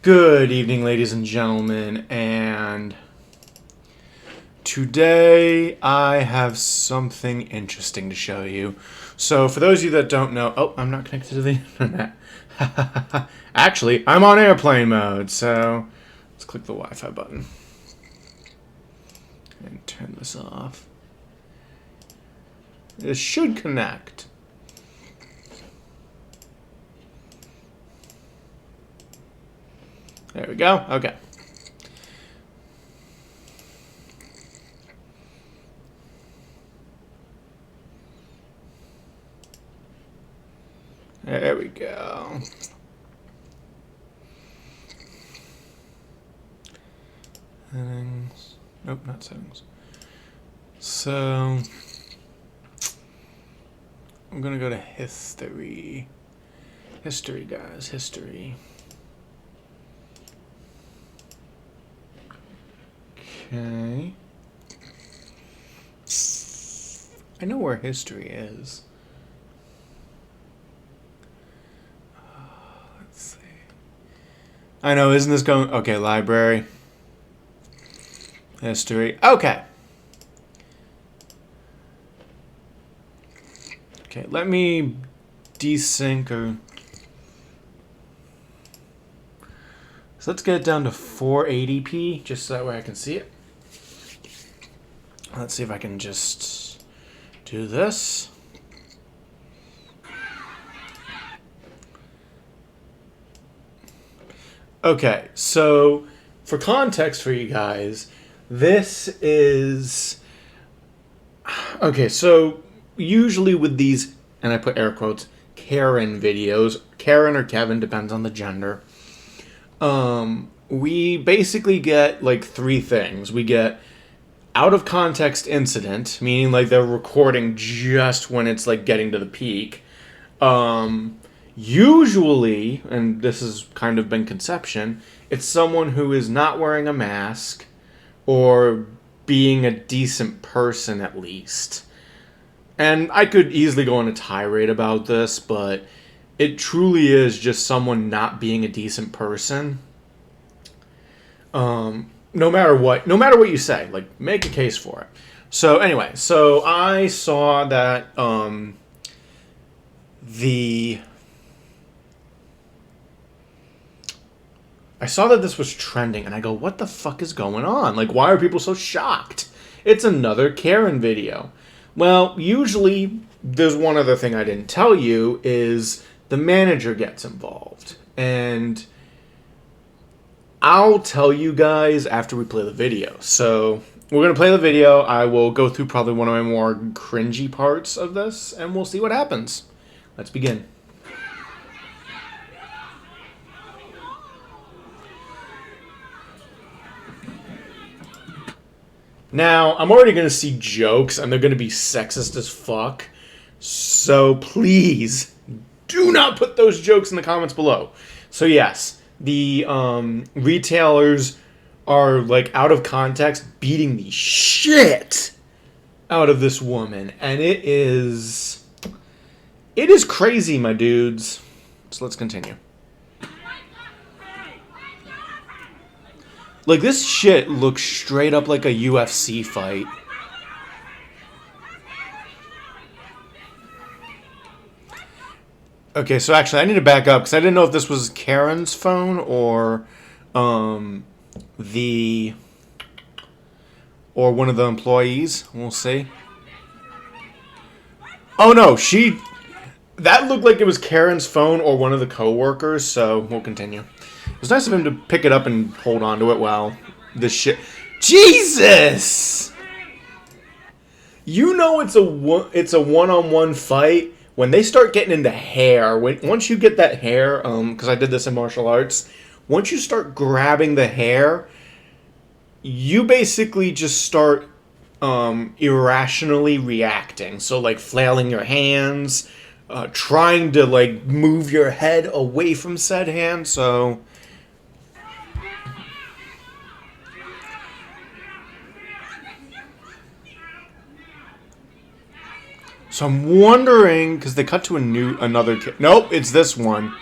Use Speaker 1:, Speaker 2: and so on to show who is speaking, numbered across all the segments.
Speaker 1: Good evening, ladies and gentlemen, and today I have something interesting to show you. So, for those of you that don't know, I'm not connected to the internet. Actually, I'm on airplane mode, so let's click the Wi-Fi button and turn this off. This should connect. There we go. Okay. There we go. Settings. Nope, not settings. So I'm gonna go to history. History, guys. History. Okay. I know where history is. Let's see. I know, isn't this going... Okay, library. History. Okay. Okay, let me desync or... So let's get it down to 480p, just so that way I can see it. Let's see if I can just do this. Okay, so for context for you guys, this is... Okay, so usually with these, and I put air quotes, Karren videos, Karren or Kevin, depends on the gender, we basically get like three things. We get out of context incident, meaning like they're recording just when it's like getting to the peak. Usually, and this has kind of been conception, it's someone who is not wearing a mask or being a decent person at least. And I could easily go on a tirade about this, but it truly is just someone not being a decent person. No matter what you say, like, make a case for it. So anyway, so I saw that I saw that this was trending, and I go, what the fuck is going on? Like, why are people so shocked? It's another Karren video. Well, usually, there's one other thing I didn't tell you, is the manager gets involved. And I'll tell you guys after we play the video. So we're going to play the video. I will go through probably one of my more cringy parts of this, and we'll see what happens. Let's begin. Now, I'm already going to see jokes, and they're going to be sexist as fuck. So please, do not put those jokes in the comments below. So yes, the retailers are, like, out of context, beating the shit out of this woman. And it is crazy, my dudes. So let's continue. Like, this shit looks straight up like a UFC fight. Okay, so actually, I need to back up, because I didn't know if this was Karren's phone or one of the employees. We'll see. Oh, no, that looked like it was Karren's phone or one of the co-workers, so we'll continue. It was nice of him to pick it up and hold on to it while this shit... Jesus! You know it's a one-on-one fight when they start getting into hair. Once you get that hair, because I did this in martial arts, once you start grabbing the hair, you basically just start irrationally reacting. So, like, flailing your hands, trying to, like, move your head away from said hand, so... So I'm wondering, because they cut to another kid. Nope, it's this one.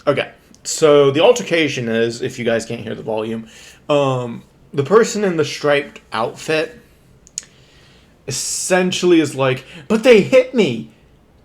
Speaker 1: Okay, so the altercation is, if you guys can't hear the volume, the person in the striped outfit essentially is like, but they hit me.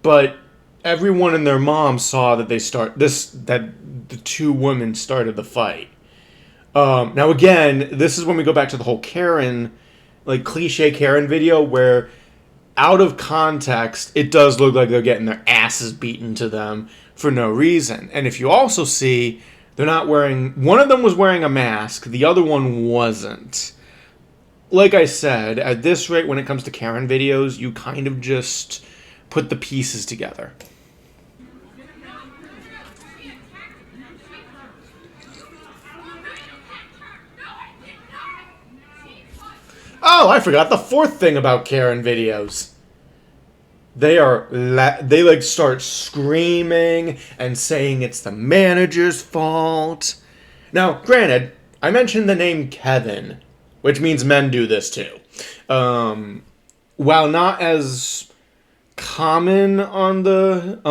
Speaker 1: But everyone and their mom saw that that the two women started the fight. Now again, this is when we go back to the whole Karren, like cliche Karren video, where out of context, it does look like they're getting their asses beaten to them for no reason. And if you also see, they're not wearing... One of them was wearing a mask, the other one wasn't. Like I said, at this rate, when it comes to Karren videos, you kind of just put the pieces together. Oh, I forgot the fourth thing about Karren videos. They like start screaming and saying it's the manager's fault. Now, granted, I mentioned the name Kevin, which means men do this too. While not as common on the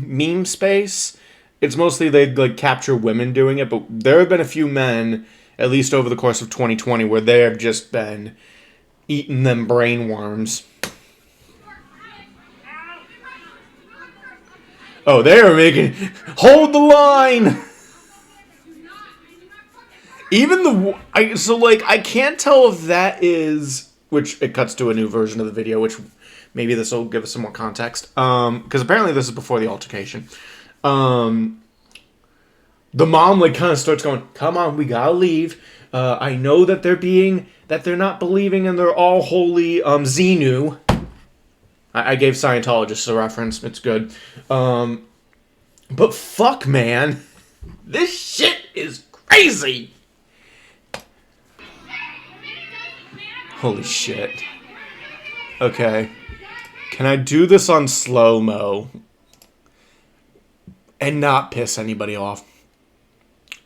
Speaker 1: meme space, it's mostly they like capture women doing it, but there have been a few men, at least over the course of 2020, where they have just been eating them brain worms. Oh, they are making... Hold the line! Even the... I can't tell if that is... Which, it cuts to a new version of the video, which maybe this will give us some more context. Because apparently this is before the altercation. The mom, like, kind of starts going, come on, we gotta leave. I know that they're not believing in their all-holy, Xenu. I gave Scientologists a reference. It's good. But fuck, man. This shit is crazy. Holy shit. Okay. Can I do this on slow-mo and not piss anybody off?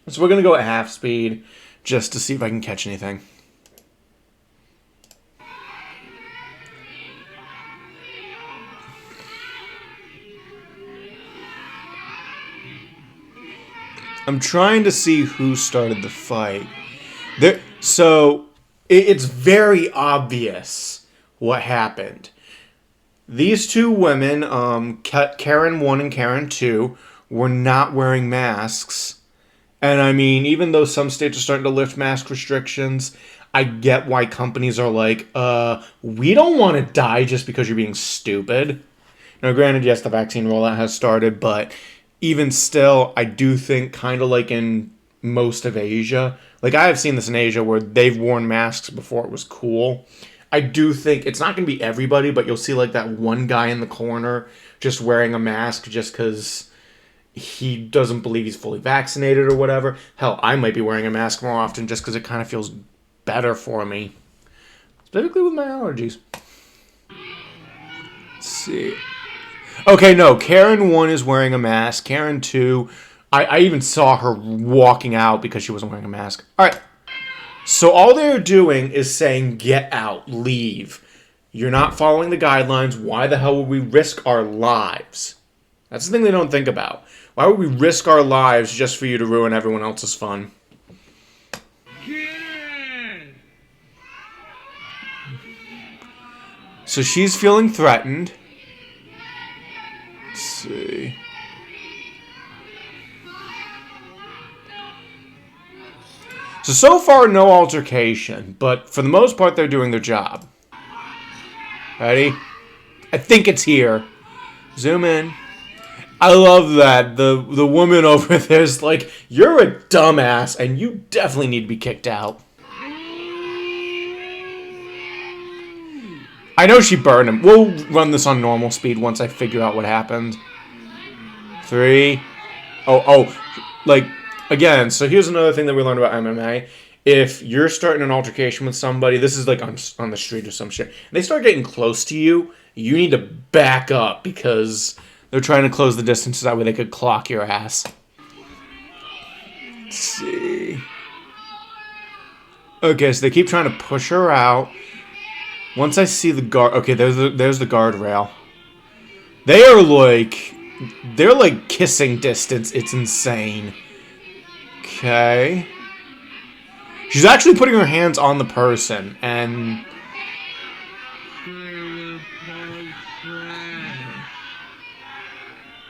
Speaker 1: So we're going to go at half speed just to see if I can catch anything. I'm trying to see who started the fight. It's very obvious what happened. These two women, Karren 1 and Karren 2, were not wearing masks. And I mean, even though some states are starting to lift mask restrictions, I get why companies are like, we don't want to die just because you're being stupid. Now, granted, yes, the vaccine rollout has started, but even still, I do think kind of like in most of Asia, like I have seen this in Asia where they've worn masks before it was cool. I do think it's not going to be everybody, but you'll see like that one guy in the corner just wearing a mask just because he doesn't believe he's fully vaccinated or whatever. Hell, I might be wearing a mask more often just because it kind of feels better for me. Specifically with my allergies. Let's see. Okay, no, Karren 1 is wearing a mask. Karren 2, I even saw her walking out because she wasn't wearing a mask. Alright, so all they're doing is saying, get out, leave. You're not following the guidelines. Why the hell would we risk our lives? That's the thing they don't think about. Why would we risk our lives just for you to ruin everyone else's fun? So she's feeling threatened. Let's see. So far, no altercation, but for the most part, they're doing their job. Ready? I think it's here. Zoom in. I love that. The woman over there's like, you're a dumbass, and you definitely need to be kicked out. I know she burned him. We'll run this on normal speed once I figure out what happened. 3. Like, again, so here's another thing that we learned about MMA. If you're starting an altercation with somebody, this is like on the street or some shit, and they start getting close to you, you need to back up because they're trying to close the distance so that way they could clock your ass. Let's see. Okay, so they keep trying to push her out. Once I see the guard... Okay, there's the guardrail. They are, like, They're like kissing distance. It's insane. Okay. She's actually putting her hands on the person, and...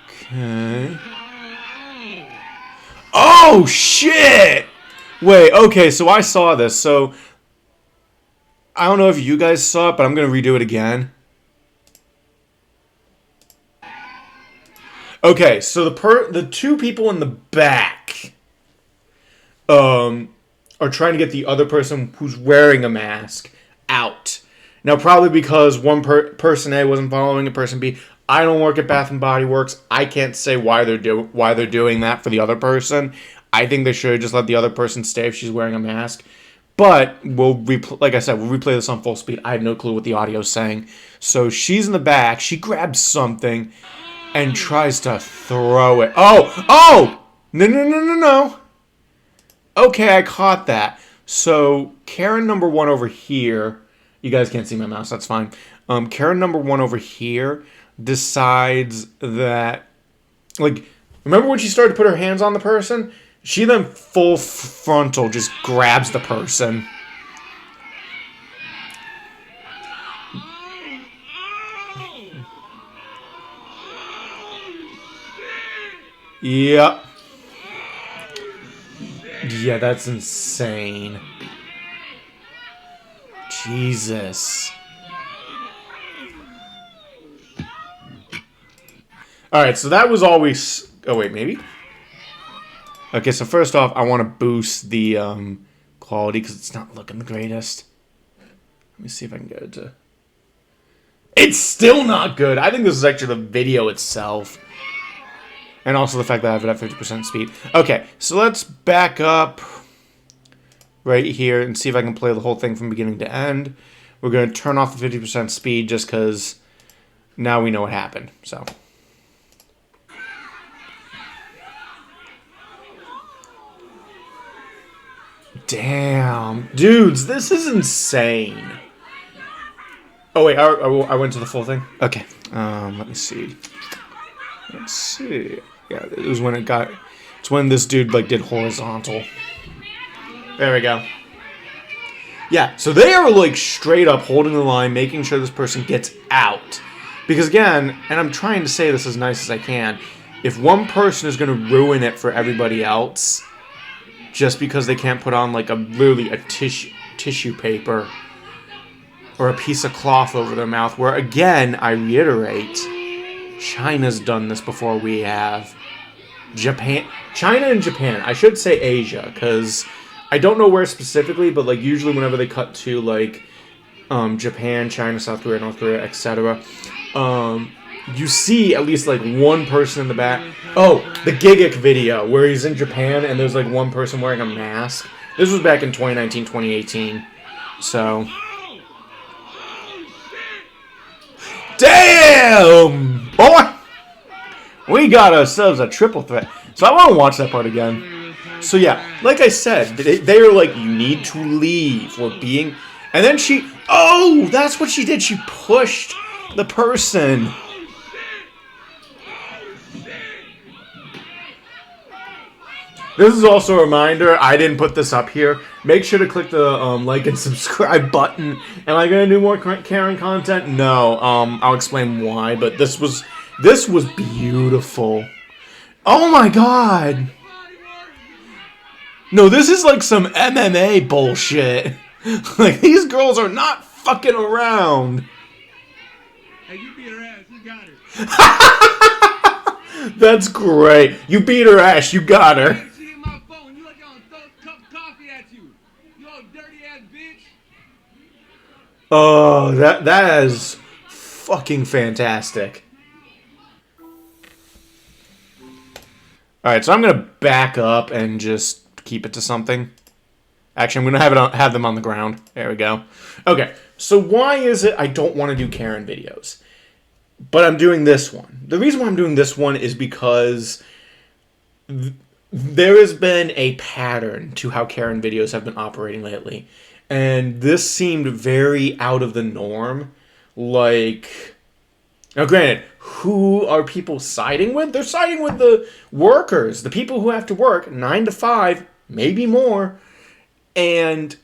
Speaker 1: Okay. Oh, shit! Wait, okay, so I saw this, so... I don't know if you guys saw it, but I'm gonna redo it again. Okay, so the two people in the back... are trying to get the other person who's wearing a mask out. Now, probably because one person A wasn't following a person B. I don't work at Bath and Body Works. I can't say why they're doing that for the other person. I think they should just let the other person stay if she's wearing a mask. But like I said, we'll replay this on full speed. I have no clue what the audio's saying. So she's in the back. She grabs something and tries to throw it. Oh! No. Okay, I caught that. So, Karren number 1 over here... You guys can't see my mouse, that's fine. Karren number 1 over here decides that... Like, remember when she started to put her hands on the person? She then full frontal just grabs the person. Yep. Yeah, that's insane. Jesus. Alright, so that was always... Oh, wait, maybe? Okay, so first off, I want to boost the quality because it's not looking the greatest. Let me see if I can get it to... It's still not good! I think this is actually the video itself. And also the fact that I have it at 50% speed. Okay, so let's back up right here and see if I can play the whole thing from beginning to end. We're going to turn off the 50% speed just because now we know what happened. So, damn. Dudes, this is insane. Oh, wait, I went to the full thing? Okay, let me see. Let's see. Yeah, it was when it's when this dude, like, did horizontal. There we go. Yeah, so they are, like, straight up holding the line, making sure this person gets out. Because, again, and I'm trying to say this as nice as I can, if one person is going to ruin it for everybody else, just because they can't put on, like, literally a tissue paper or a piece of cloth over their mouth, where, again, I reiterate, China's done this before we have. China and Japan. I should say Asia, because I don't know where specifically, but like usually whenever they cut to like Japan, China, South Korea, North Korea, etc., you see at least like one person in the back. Oh, the Gigic video where he's in Japan and there's like one person wearing a mask. This was back in 2019, 2018. So, damn, boy. We got ourselves a triple threat. So I want to watch that part again. So yeah, like I said, they are like, you need to leave. We're being... And then she... Oh, that's what she did. She pushed the person. This is also a reminder, I didn't put this up here. Make sure to click the like and subscribe button. Am I going to do more Karren content? No. I'll explain why, but this was beautiful. Oh my god! No, this is like some MMA bullshit. Like, these girls are not fucking around.
Speaker 2: Hey, you beat her ass, you got her.
Speaker 1: That's great. You beat her ass, you got her.
Speaker 2: Hey, she in my phone, you like y'all throw a cup of coffee at you. You old dirty ass bitch.
Speaker 1: Oh, that is fucking fantastic. Alright, so I'm going to back up and just keep it to something. Actually, I'm going to have them on the ground. There we go. Okay, so why is it I don't want to do Karren videos? But I'm doing this one. The reason why I'm doing this one is because there has been a pattern to how Karren videos have been operating lately. And this seemed very out of the norm. Like... Now, granted, who are people siding with? They're siding with the workers, the people who have to work 9 to 5, maybe more, and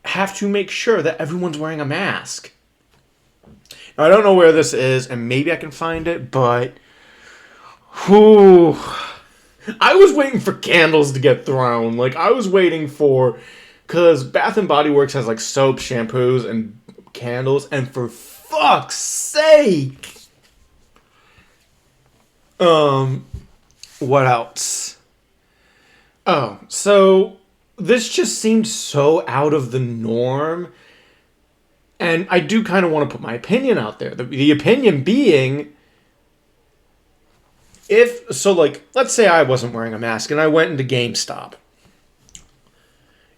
Speaker 1: have to make sure that everyone's wearing a mask. Now, I don't know where this is, and maybe I can find it, but whew, I was waiting for candles to get thrown. Like, I was waiting for, because Bath and Body Works has like soap, shampoos, and candles, and for fuck's sake. What else? Oh, so this just seemed so out of the norm. And I do kind of want to put my opinion out there. The opinion being, let's say I wasn't wearing a mask and I went into GameStop.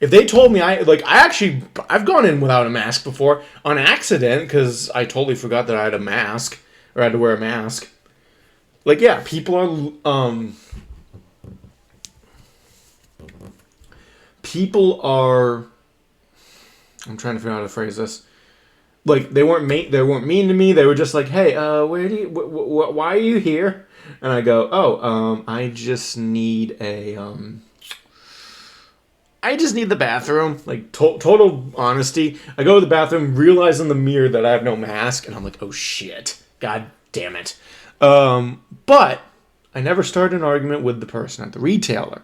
Speaker 1: If they told me I've gone in without a mask before on accident because I totally forgot that I had a mask or had to wear a mask. Like, yeah, people are, I'm trying to figure out how to phrase this. Like, they weren't mean to me. They were just like, hey, why are you here? And I go, I just need the bathroom. Like, total honesty. I go to the bathroom, realize in the mirror that I have no mask, and I'm like, oh shit. God damn it. But I never started an argument with the person at the retailer.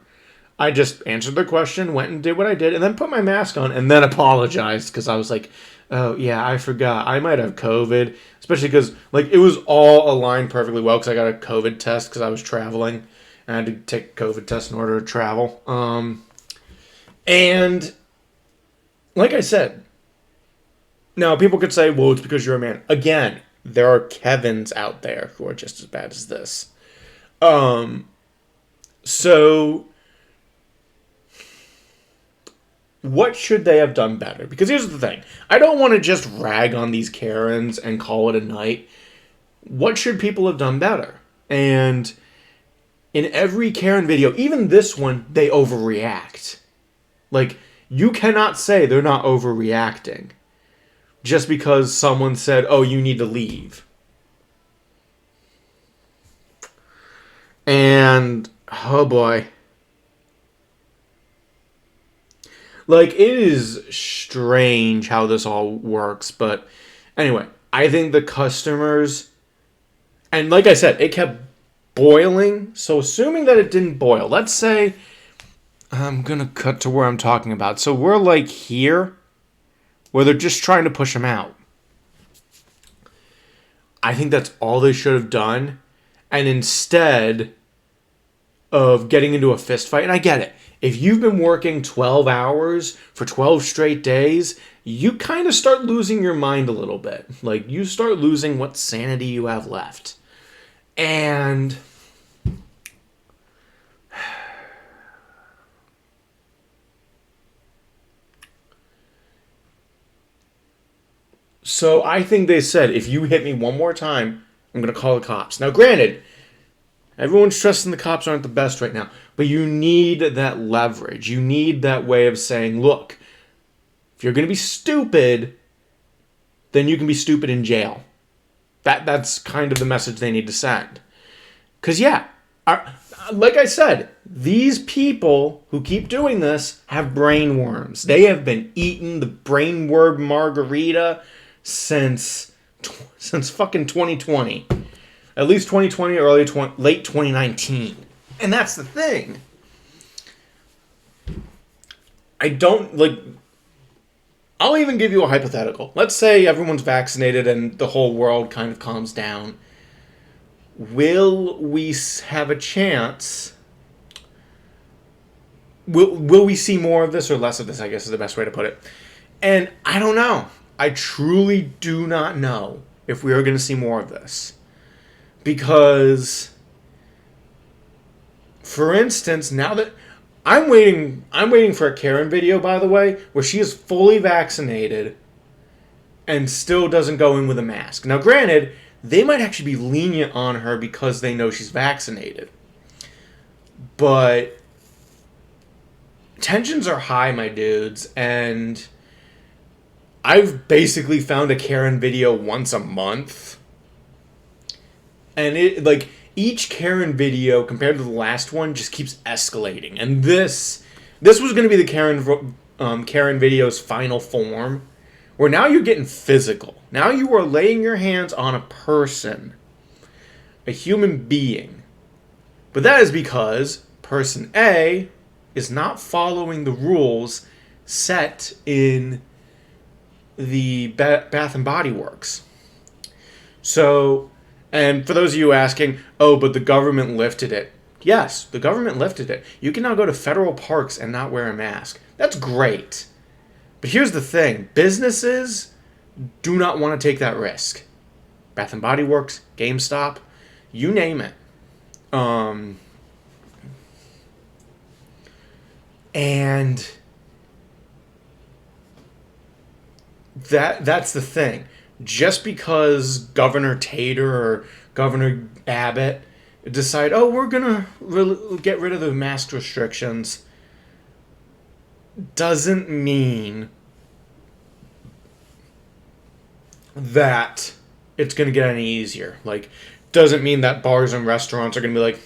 Speaker 1: I just answered their question, went and did what I did, and then put my mask on, and then apologized, because I was like, oh, yeah, I forgot. I might have COVID, especially because, like, it was all aligned perfectly well, because I got a COVID test because I was traveling, and I had to take a COVID test in order to travel. And, like I said, now people could say, well, it's because you're a man. Again, there are Kevins out there who are just as bad as this. So what should they have done better? Because here's the thing. I don't want to just rag on these Karens and call it a night. What should people have done better? And in every Karen video, even this one, they overreact. Like, you cannot say they're not overreacting just because someone said, oh, you need to leave. And, oh boy. Like, it is strange how this all works, but anyway, I think the customers, and like I said, it kept boiling, so assuming that it didn't boil, let's say, I'm gonna cut to where I'm talking about. So we're like here, where they're just trying to push him out. I think that's all they should have done. And instead of getting into a fist fight, and I get it, if you've been working 12 hours for 12 straight days, you kind of start losing your mind a little bit. Like, you start losing what sanity you have left. And so I think they said, if you hit me one more time, I'm going to call the cops. Now, granted, everyone's trusting the cops aren't the best right now, but you need that leverage. You need that way of saying, look, if you're going to be stupid, then you can be stupid in jail. That's kind of the message they need to send. Because, yeah, like I said, these people who keep doing this have brain worms. They have been eating the brain worm margarita since fucking 2020. At least 2020 or late 2019. And that's the thing. I'll even give you a hypothetical. Let's say everyone's vaccinated and the whole world kind of calms down. Will we have a chance? Will we see more of this or less of this, I guess is the best way to put it. And I don't know. I truly do not know if we are going to see more of this. Because, for instance, now that I'm waiting for a Karren video, by the way, where she is fully vaccinated and still doesn't go in with a mask. Now, granted, they might actually be lenient on her because they know she's vaccinated. But tensions are high, my dudes, and I've basically found a Karren video once a month. And it, like, each Karren video compared to the last one just keeps escalating. And this was going to be the Karren video's final form, where now you're getting physical. Now you are laying your hands on a person, a human being. But that is because person A is not following the rules set in the Bath and Body Works. So, and for those of you asking, oh, but the government lifted it. Yes, the government lifted it. You can now go to federal parks and not wear a mask. That's great. But here's the thing. Businesses do not want to take that risk. Bath and Body Works, GameStop, you name it. And that's the thing. Just because Governor Tater or Governor Abbott decide, oh, we're going to get rid of the mask restrictions, doesn't mean that it's going to get any easier. Like, doesn't mean that bars and restaurants are going to be like,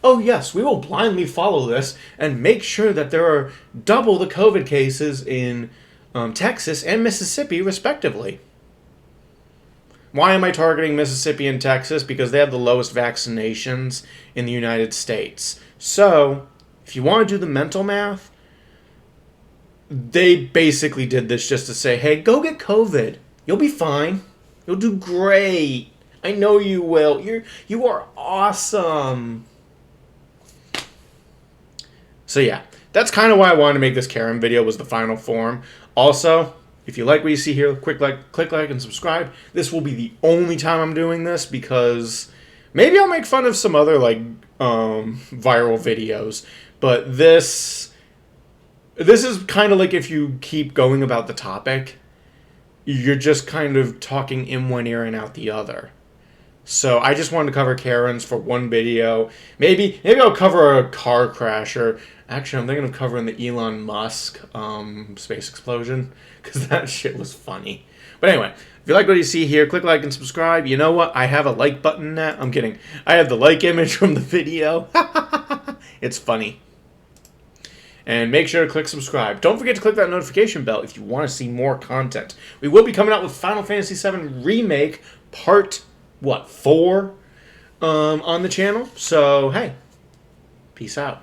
Speaker 1: oh, yes, we will blindly follow this and make sure that there are double the COVID cases in Texas and Mississippi, respectively. Why am I targeting Mississippi and Texas? Because they have the lowest vaccinations in the United States. So, if you want to do the mental math, they basically did this just to say, hey, go get COVID. You'll be fine. You'll do great. I know you will. You are awesome. So yeah, that's kind of why I wanted to make this Karren video, was the final form. Also, if you like what you see here, click like, and subscribe. This will be the only time I'm doing this, because maybe I'll make fun of some other, like, viral videos. But this is kind of like, if you keep going about the topic, you're just kind of talking in one ear and out the other. So I just wanted to cover Karens for one video. Maybe I'll cover a car crash, or actually I'm thinking of covering the Elon Musk space explosion, because that shit was funny. But anyway, if you like what you see here, click like and subscribe. You know what? I have a like button now. I'm kidding. I have the like image from the video. It's funny. And make sure to click subscribe. Don't forget to click that notification bell if you want to see more content. We will be coming out with Final Fantasy VII Remake Part 4 on the channel. So, hey, peace out.